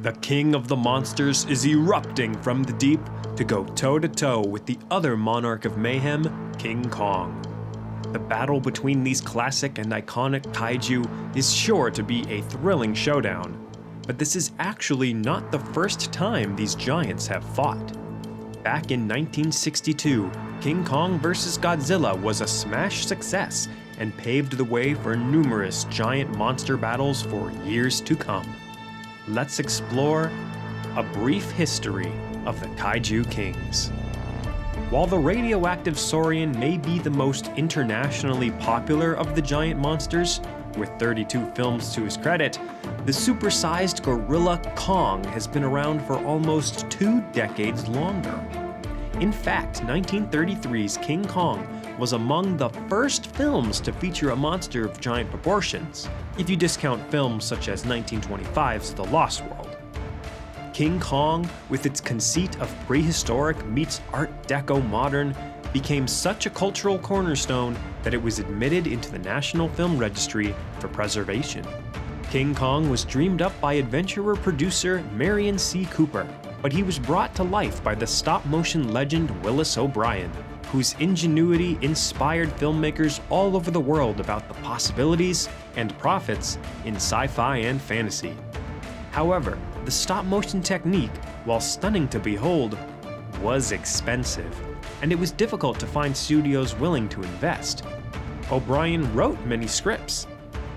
The king of the monsters is erupting from the deep to go toe-to-toe with the other monarch of mayhem, King Kong. The battle between these classic and iconic kaiju is sure to be a thrilling showdown, but this is actually not the first time these giants have fought. Back in 1962, King Kong vs. Godzilla was a smash success and paved the way for numerous giant monster battles for years to come. Let's explore a brief history of the Kaiju Kings. While the radioactive saurian may be the most internationally popular of the giant monsters, with 32 films to his credit, the supersized gorilla Kong has been around for almost 2 decades longer. In fact, 1933's King Kong was among the first films to feature a monster of giant proportions, if you discount films such as 1925's The Lost World. King Kong, with its conceit of prehistoric meets Art Deco modern, became such a cultural cornerstone that it was admitted into the National Film Registry for preservation. King Kong was dreamed up by adventurer producer Marion C. Cooper, but he was brought to life by the stop-motion legend Willis O'Brien, whose ingenuity inspired filmmakers all over the world about the possibilities and profits in sci-fi and fantasy. However, the stop-motion technique, while stunning to behold, was expensive, and it was difficult to find studios willing to invest. O'Brien wrote many scripts,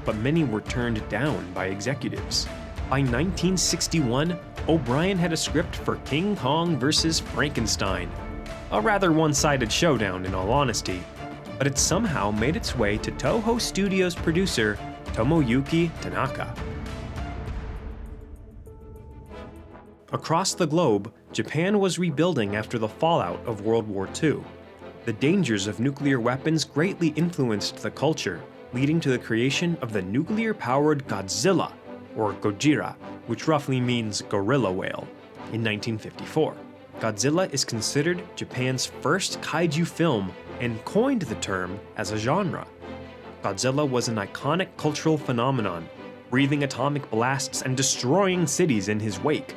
but many were turned down by executives. By 1961, O'Brien had a script for King Kong vs. Frankenstein, a rather one-sided showdown in all honesty, but it somehow made its way to Toho Studios producer Tomoyuki Tanaka. Across the globe, Japan was rebuilding after the fallout of World War II. The dangers of nuclear weapons greatly influenced the culture, leading to the creation of the nuclear-powered Godzilla, or Gojira, which roughly means gorilla whale, in 1954. Godzilla is considered Japan's first kaiju film and coined the term as a genre. Godzilla was an iconic cultural phenomenon, breathing atomic blasts and destroying cities in his wake.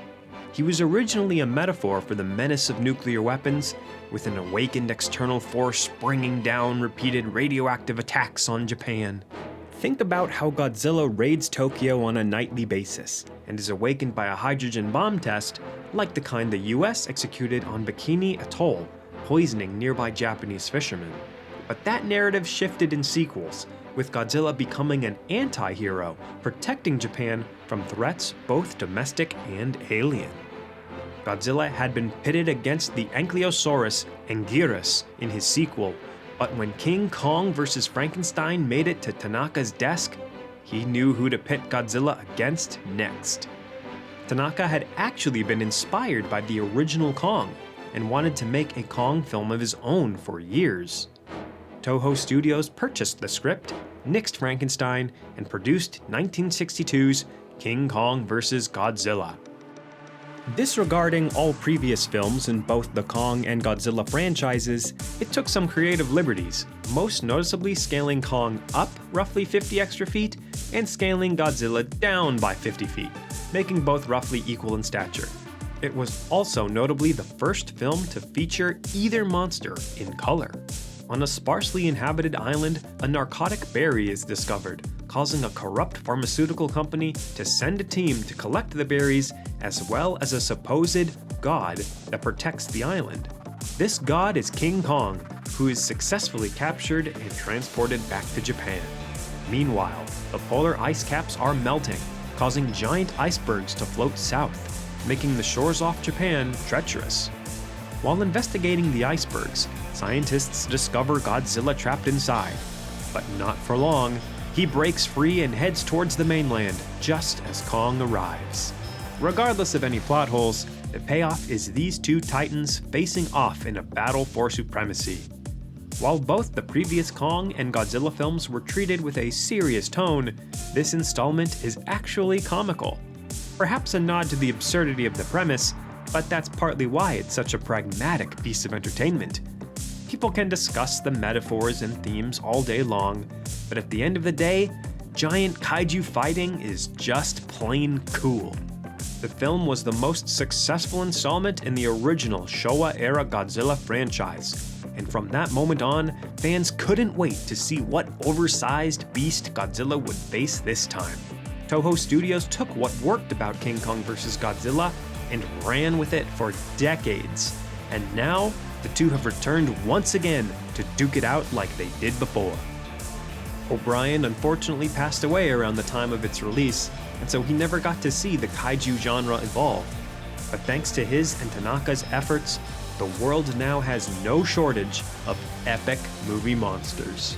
He was originally a metaphor for the menace of nuclear weapons, with an awakened external force bringing down repeated radioactive attacks on Japan. Think about how Godzilla raids Tokyo on a nightly basis, and is awakened by a hydrogen bomb test, like the kind the US executed on Bikini Atoll, poisoning nearby Japanese fishermen. But that narrative shifted in sequels, with Godzilla becoming an anti-hero, protecting Japan from threats both domestic and alien. Godzilla had been pitted against the Ankylosaurus Anguirus in his sequel, but when King Kong vs. Frankenstein made it to Tanaka's desk, he knew who to pit Godzilla against next. Tanaka had actually been inspired by the original Kong, and wanted to make a Kong film of his own for years. Toho Studios purchased the script, nixed Frankenstein, and produced 1962's King Kong vs. Godzilla. Disregarding all previous films in both the Kong and Godzilla franchises, it took some creative liberties, most noticeably scaling Kong up roughly 50 extra feet and scaling Godzilla down by 50 feet, making both roughly equal in stature. It was also notably the first film to feature either monster in color. On a sparsely inhabited island, a narcotic berry is discovered, causing a corrupt pharmaceutical company to send a team to collect the berries, as well as a supposed god that protects the island. This god is King Kong, who is successfully captured and transported back to Japan. Meanwhile, the polar ice caps are melting, causing giant icebergs to float south, making the shores off Japan treacherous. While investigating the icebergs, scientists discover Godzilla trapped inside. But not for long. He breaks free and heads towards the mainland, just as Kong arrives. Regardless of any plot holes, the payoff is these two titans facing off in a battle for supremacy. While both the previous Kong and Godzilla films were treated with a serious tone, this installment is actually comical. Perhaps a nod to the absurdity of the premise, but that's partly why it's such a pragmatic piece of entertainment. People can discuss the metaphors and themes all day long, but at the end of the day, giant kaiju fighting is just plain cool. The film was the most successful installment in the original Showa-era Godzilla franchise, and from that moment on, fans couldn't wait to see what oversized beast Godzilla would face this time. Toho Studios took what worked about King Kong vs. Godzilla and ran with it for decades, and now the two have returned once again to duke it out like they did before. O'Brien unfortunately passed away around the time of its release, and so he never got to see the kaiju genre evolve. But thanks to his and Tanaka's efforts, the world now has no shortage of epic movie monsters.